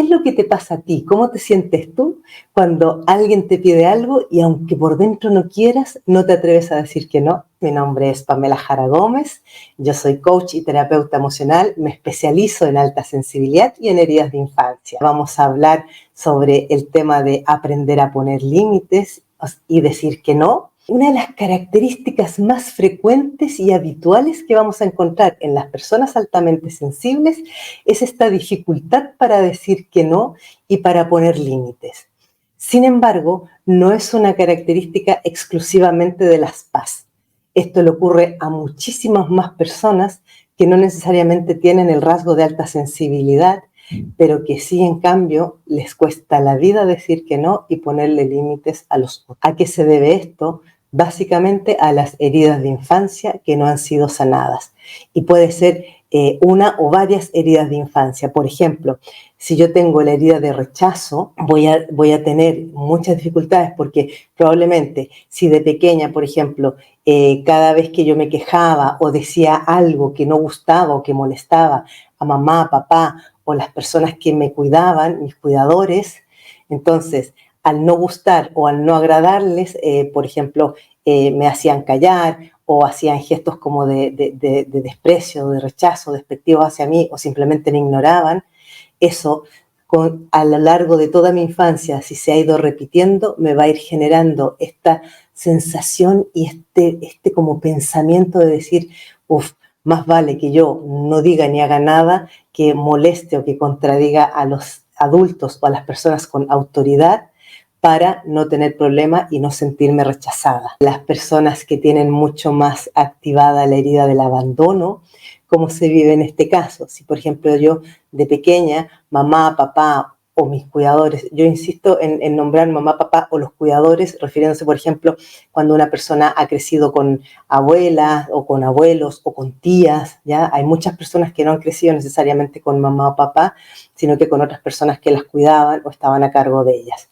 ¿Qué es lo que te pasa a ti? ¿Cómo te sientes tú cuando alguien te pide algo y aunque por dentro no quieras, no te atreves a decir que no? Mi nombre es Pamela Jara Gómez, yo soy coach y terapeuta emocional, me especializo en alta sensibilidad y en heridas de infancia. Vamos a hablar sobre el tema de aprender a poner límites y decir que no. Una de las características más frecuentes y habituales que vamos a encontrar en las personas altamente sensibles es esta dificultad para decir que no y para poner límites. Sin embargo, no es una característica exclusivamente de las PAS. Esto le ocurre a muchísimas más personas que no necesariamente tienen el rasgo de alta sensibilidad, pero que sí, en cambio, les cuesta la vida decir que no y ponerle límites a los otros. ¿A qué se debe esto? Básicamente a las heridas de infancia que no han sido sanadas. Y puede ser una o varias heridas de infancia. Por ejemplo, si yo tengo la herida de rechazo, voy a tener muchas dificultades porque probablemente si de pequeña, por ejemplo, cada vez que yo me quejaba o decía algo que no gustaba o que molestaba a mamá, papá o las personas que me cuidaban, mis cuidadores, entonces al no gustar o al no agradarles, por ejemplo, me hacían callar o hacían gestos como de desprecio, de rechazo, despectivo hacia mí o simplemente me ignoraban. Eso a lo largo de toda mi infancia, si se ha ido repitiendo, me va a ir generando esta sensación y este como pensamiento de decir, más vale que yo no diga ni haga nada que moleste o que contradiga a los adultos o a las personas con autoridad para no tener problema y no sentirme rechazada. Las personas que tienen mucho más activada la herida del abandono, ¿cómo se vive en este caso? Si, por ejemplo, yo de pequeña, mamá, papá o mis cuidadores, yo insisto en nombrar mamá, papá o los cuidadores, refiriéndose, por ejemplo, cuando una persona ha crecido con abuelas o con abuelos o con tías, ¿ya? Hay muchas personas que no han crecido necesariamente con mamá o papá, sino que con otras personas que las cuidaban o estaban a cargo de ellas.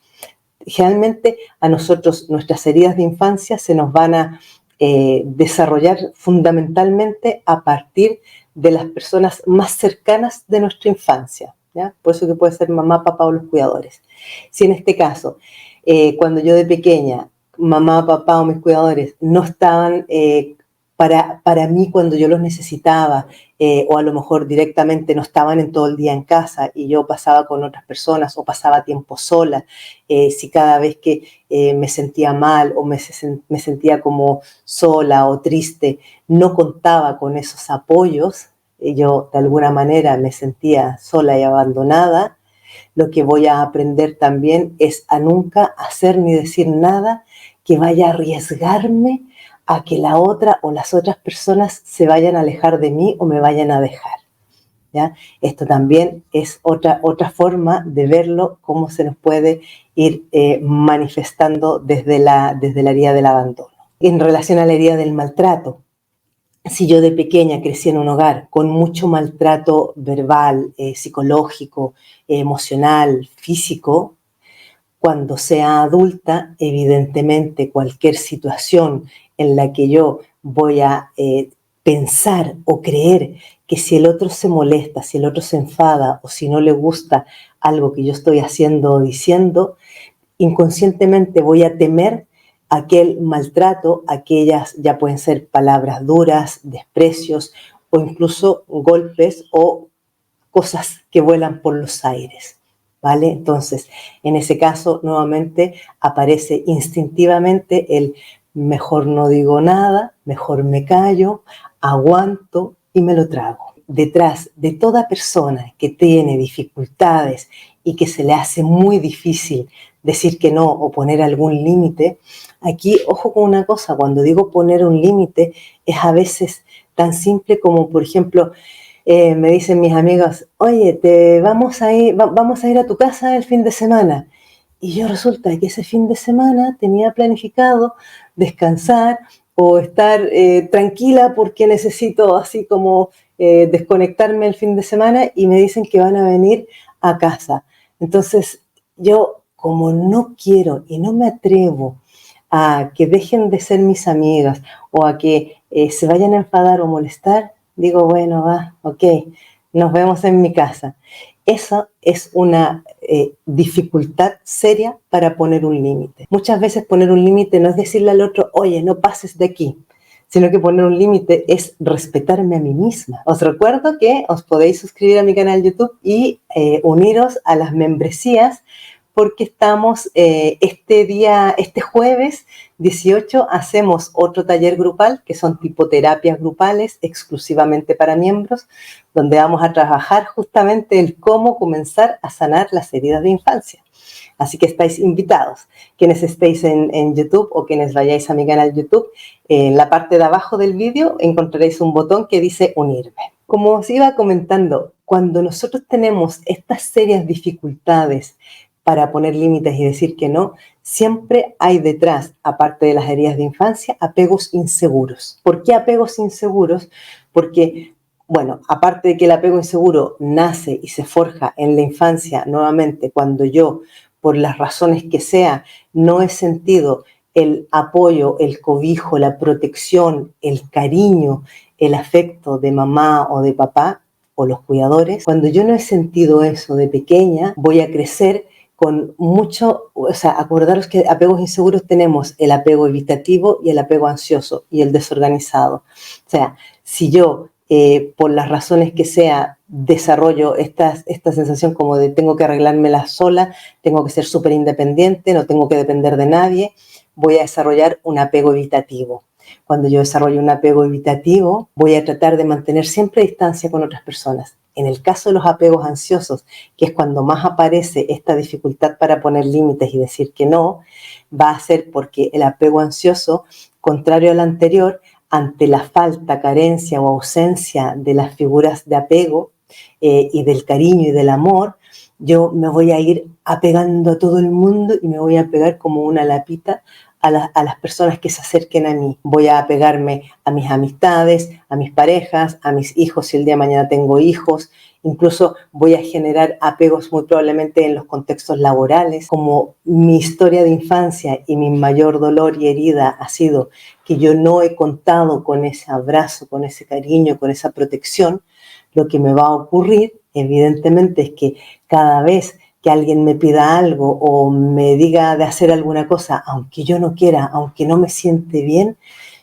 Generalmente a nosotros nuestras heridas de infancia se nos van a desarrollar fundamentalmente a partir de las personas más cercanas de nuestra infancia, ¿ya? Por eso que puede ser mamá, papá o los cuidadores. Si en este caso, cuando yo de pequeña, mamá, papá o mis cuidadores no estaban para mí cuando yo los necesitaba, o a lo mejor directamente no estaban en todo el día en casa y yo pasaba con otras personas o pasaba tiempo sola, si cada vez que me sentía mal o me sentía como sola o triste, no contaba con esos apoyos, yo de alguna manera me sentía sola y abandonada, lo que voy a aprender también es a nunca hacer ni decir nada que vaya a arriesgarme a que la otra o las otras personas se vayan a alejar de mí o me vayan a dejar, ¿ya? Esto también es otra forma de verlo, cómo se nos puede ir manifestando desde la herida del abandono. En relación a la herida del maltrato, si yo de pequeña crecí en un hogar con mucho maltrato verbal, psicológico, emocional, físico, cuando sea adulta, evidentemente cualquier situación en la que yo voy a pensar o creer que si el otro se molesta, si el otro se enfada o si no le gusta algo que yo estoy haciendo o diciendo, inconscientemente voy a temer aquel maltrato, aquellas ya pueden ser palabras duras, desprecios o incluso golpes o cosas que vuelan por los aires. ¿Vale? Entonces, en ese caso, nuevamente aparece instintivamente el mejor no digo nada, mejor me callo, aguanto y me lo trago. Detrás de toda persona que tiene dificultades y que se le hace muy difícil decir que no o poner algún límite, aquí, ojo con una cosa, cuando digo poner un límite, es a veces tan simple como, por ejemplo, me dicen mis amigas, oye, vamos a ir a tu casa el fin de semana. Y yo resulta que ese fin de semana tenía planificado descansar o estar tranquila porque necesito así como desconectarme el fin de semana y me dicen que van a venir a casa. Entonces yo como no quiero y no me atrevo a que dejen de ser mis amigas o a que se vayan a enfadar o molestar, digo, bueno, va, ok, nos vemos en mi casa. Eso es una dificultad seria para poner un límite. Muchas veces poner un límite no es decirle al otro, oye, no pases de aquí, sino que poner un límite es respetarme a mí misma. Os recuerdo que os podéis suscribir a mi canal YouTube y uniros a las membresías, porque estamos este jueves 18 hacemos otro taller grupal, que son tipo terapias grupales exclusivamente para miembros, donde vamos a trabajar justamente el cómo comenzar a sanar las heridas de infancia. Así que estáis invitados. Quienes estéis en YouTube o quienes vayáis a mi canal YouTube, en la parte de abajo del vídeo encontraréis un botón que dice unirme. Como os iba comentando, cuando nosotros tenemos estas serias dificultades para poner límites y decir que no, siempre hay detrás, aparte de las heridas de infancia, apegos inseguros. ¿Por qué apegos inseguros? Porque, bueno, aparte de que el apego inseguro nace y se forja en la infancia, nuevamente, cuando yo, por las razones que sea, no he sentido el apoyo, el cobijo, la protección, el cariño, el afecto de mamá o de papá o los cuidadores, cuando yo no he sentido eso de pequeña, voy a crecer con mucho, o sea, acordaros que apegos inseguros tenemos el apego evitativo y el apego ansioso y el desorganizado. O sea, si yo, por las razones que sea, desarrollo esta sensación como de tengo que arreglármela sola, tengo que ser súper independiente, no tengo que depender de nadie, voy a desarrollar un apego evitativo. Cuando yo desarrollo un apego evitativo, voy a tratar de mantener siempre distancia con otras personas. En el caso de los apegos ansiosos, que es cuando más aparece esta dificultad para poner límites y decir que no, va a ser porque el apego ansioso, contrario al anterior, ante la falta, carencia o ausencia de las figuras de apego y del cariño y del amor, yo me voy a ir apegando a todo el mundo y me voy a pegar como una lapita a las personas que se acerquen a mí. Voy a apegarme a mis amistades, a mis parejas, a mis hijos si el día de mañana tengo hijos. Incluso voy a generar apegos muy probablemente en los contextos laborales. Como mi historia de infancia y mi mayor dolor y herida ha sido que yo no he contado con ese abrazo, con ese cariño, con esa protección, lo que me va a ocurrir, evidentemente, es que cada vez que alguien me pida algo o me diga de hacer alguna cosa, aunque yo no quiera, aunque no me siente bien,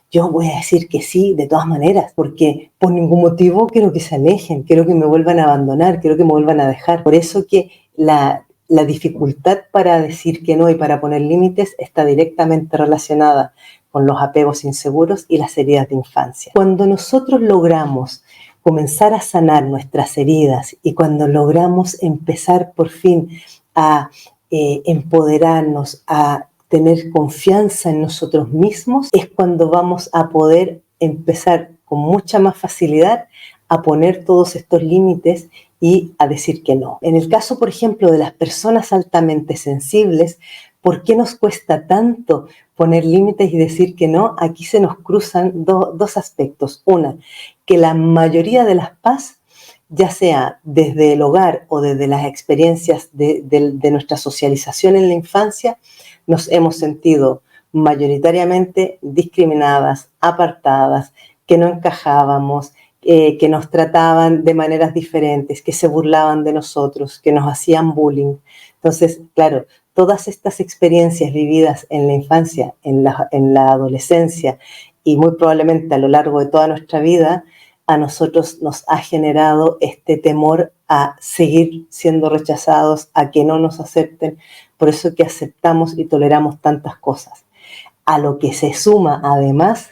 yo voy a decir que sí de todas maneras, porque por ningún motivo quiero que se alejen, quiero que me vuelvan a abandonar, quiero que me vuelvan a dejar. Por eso que la dificultad para decir que no y para poner límites está directamente relacionada con los apegos inseguros y las heridas de infancia. Cuando nosotros logramos comenzar a sanar nuestras heridas y cuando logramos empezar por fin a empoderarnos, a tener confianza en nosotros mismos, es cuando vamos a poder empezar con mucha más facilidad a poner todos estos límites y a decir que no. En el caso, por ejemplo, de las personas altamente sensibles, ¿por qué nos cuesta tanto poner límites y decir que no? Aquí se nos cruzan dos aspectos. Una, que la mayoría de las PAS, ya sea desde el hogar o desde las experiencias de nuestra socialización en la infancia, nos hemos sentido mayoritariamente discriminadas, apartadas, que no encajábamos, que nos trataban de maneras diferentes, que se burlaban de nosotros, que nos hacían bullying. Entonces, claro, todas estas experiencias vividas en la infancia, en la adolescencia y muy probablemente a lo largo de toda nuestra vida, a nosotros nos ha generado este temor a seguir siendo rechazados, a que no nos acepten. Por eso que aceptamos y toleramos tantas cosas. A lo que se suma, además,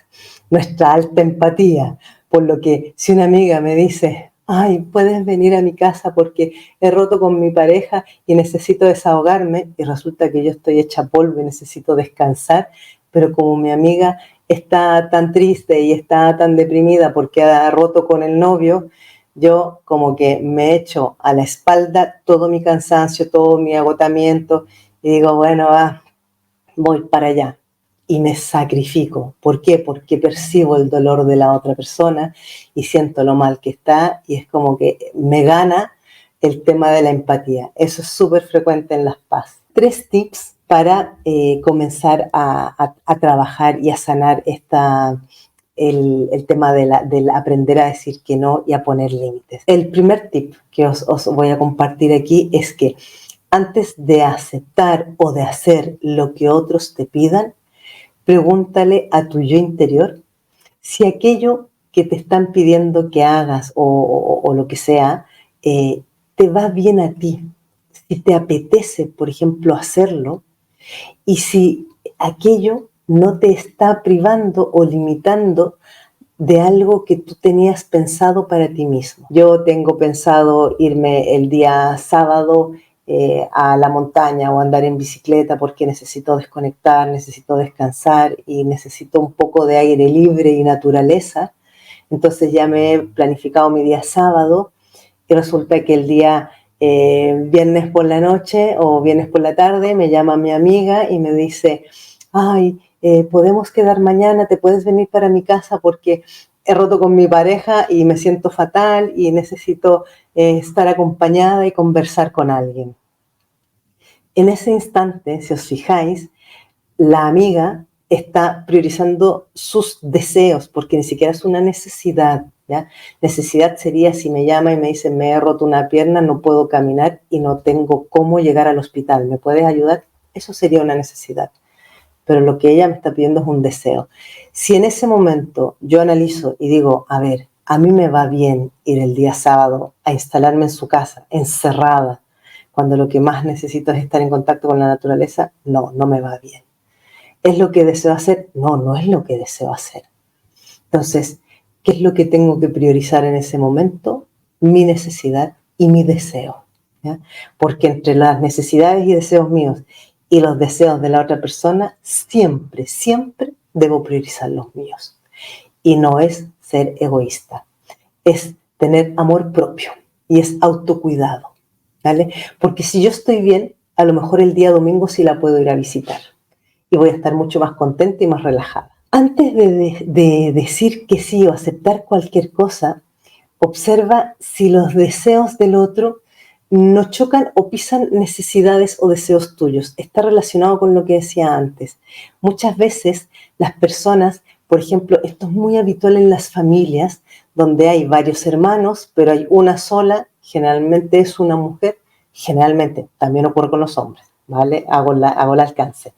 nuestra alta empatía. Por lo que si una amiga me dice, ay, puedes venir a mi casa porque he roto con mi pareja y necesito desahogarme, y resulta que yo estoy hecha polvo y necesito descansar, pero como mi amiga está tan triste y está tan deprimida porque ha roto con el novio, yo como que me echo a la espalda todo mi cansancio, todo mi agotamiento y digo, bueno, voy para allá y me sacrifico. ¿Por qué? Porque percibo el dolor de la otra persona y siento lo mal que está y es como que me gana el tema de la empatía. Eso es súper frecuente en las PAS. 3 tips para comenzar a trabajar y a sanar el tema del aprender a decir que no y a poner límites. El primer tip que os voy a compartir aquí es que antes de aceptar o de hacer lo que otros te pidan, pregúntale a tu yo interior si aquello que te están pidiendo que hagas o lo que sea, te va bien a ti, si te apetece, por ejemplo, hacerlo, y si aquello no te está privando o limitando de algo que tú tenías pensado para ti mismo. Yo tengo pensado irme el día sábado a la montaña o andar en bicicleta porque necesito desconectar, necesito descansar y necesito un poco de aire libre y naturaleza. Entonces ya me he planificado mi día sábado y resulta que el día viernes por la noche o viernes por la tarde me llama mi amiga y me dice, ay, podemos quedar mañana, te puedes venir para mi casa porque he roto con mi pareja y me siento fatal y necesito estar acompañada y conversar con alguien. En ese instante, si os fijáis, la amiga está priorizando sus deseos, porque ni siquiera es una necesidad, ¿ya? Necesidad sería si me llama y me dice, me he roto una pierna, no puedo caminar y no tengo cómo llegar al hospital, ¿me puedes ayudar? Eso sería una necesidad. Pero lo que ella me está pidiendo es un deseo. Si en ese momento yo analizo y digo, a ver, a mí me va bien ir el día sábado a instalarme en su casa, encerrada, cuando lo que más necesito es estar en contacto con la naturaleza, no, no me va bien. ¿Es lo que deseo hacer? No, no es lo que deseo hacer. Entonces, ¿qué es lo que tengo que priorizar en ese momento? Mi necesidad y mi deseo, ¿ya? Porque entre las necesidades y deseos míos y los deseos de la otra persona, siempre, siempre debo priorizar los míos. Y no es ser egoísta, es tener amor propio y es autocuidado, ¿vale? Porque si yo estoy bien, a lo mejor el día domingo sí la puedo ir a visitar y voy a estar mucho más contenta y más relajada. Antes de decir que sí o aceptar cualquier cosa, observa si los deseos del otro no chocan o pisan necesidades o deseos tuyos. Está relacionado con lo que decía antes. Muchas veces las personas, por ejemplo, esto es muy habitual en las familias, donde hay varios hermanos, pero hay una sola, generalmente es una mujer, generalmente, también ocurre con los hombres, ¿vale? Hago el alcance.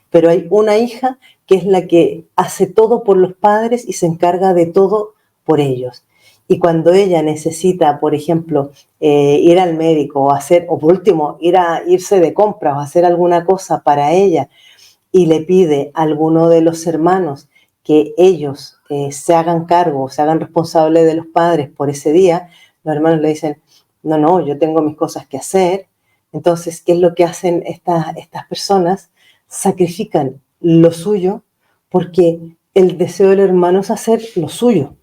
Pero hay una hija que es la que hace todo por los padres y se encarga de todo por ellos. Y cuando ella necesita, por ejemplo, ir al médico o hacer, o por último, irse de compras o hacer alguna cosa para ella y le pide a alguno de los hermanos que ellos se hagan cargo, se hagan responsables de los padres por ese día, los hermanos le dicen, no, no, yo tengo mis cosas que hacer. Entonces, ¿qué es lo que hacen estas personas? Sacrifican lo suyo porque el deseo del hermano es hacer lo suyo.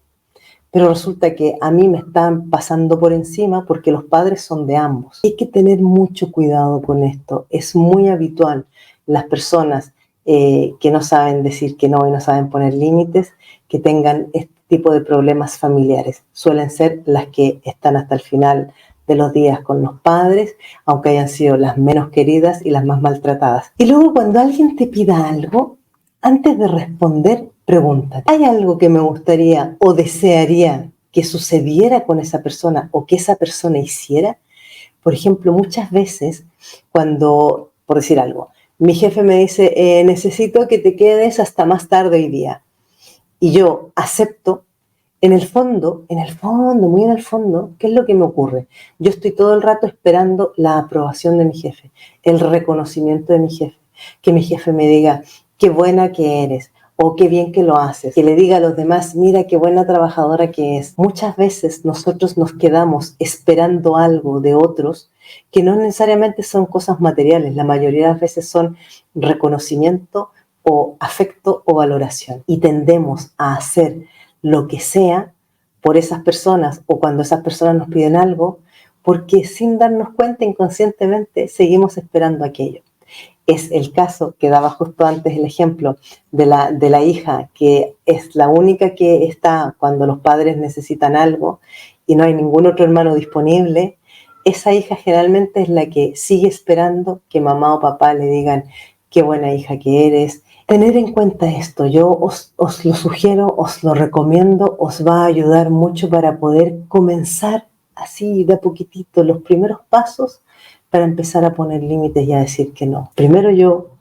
Pero resulta que a mí me están pasando por encima porque los padres son de ambos. Hay que tener mucho cuidado con esto. Es muy habitual las personas que no saben decir que no y no saben poner límites, que tengan este tipo de problemas familiares. Suelen ser las que están hasta el final de los días con los padres, aunque hayan sido las menos queridas y las más maltratadas. Y luego cuando alguien te pida algo, antes de responder, pregunta, ¿hay algo que me gustaría o desearía que sucediera con esa persona o que esa persona hiciera? Por ejemplo, muchas veces cuando, por decir algo, mi jefe me dice, necesito que te quedes hasta más tarde hoy día. Y yo acepto, en el fondo, muy en el fondo, ¿qué es lo que me ocurre? Yo estoy todo el rato esperando la aprobación de mi jefe, el reconocimiento de mi jefe, que mi jefe me diga, qué buena que eres, o qué bien que lo haces, que le diga a los demás, mira qué buena trabajadora que es. Muchas veces nosotros nos quedamos esperando algo de otros que no necesariamente son cosas materiales, la mayoría de las veces son reconocimiento o afecto o valoración. Y tendemos a hacer lo que sea por esas personas o cuando esas personas nos piden algo, porque sin darnos cuenta inconscientemente seguimos esperando aquello. Es el caso que daba justo antes el ejemplo de la hija, que es la única que está cuando los padres necesitan algo y no hay ningún otro hermano disponible. Esa hija generalmente es la que sigue esperando que mamá o papá le digan qué buena hija que eres, Tener en cuenta esto, yo os lo sugiero, os lo recomiendo, os va a ayudar mucho para poder comenzar así de a poquitito los primeros pasos para empezar a poner límites y a decir que no. Primero yo,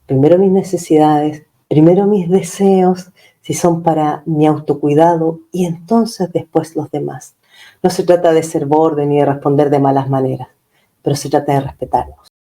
primero mis necesidades, primero mis deseos, si son para mi autocuidado, y entonces después los demás. No se trata de ser borde ni de responder de malas maneras, pero se trata de respetarnos.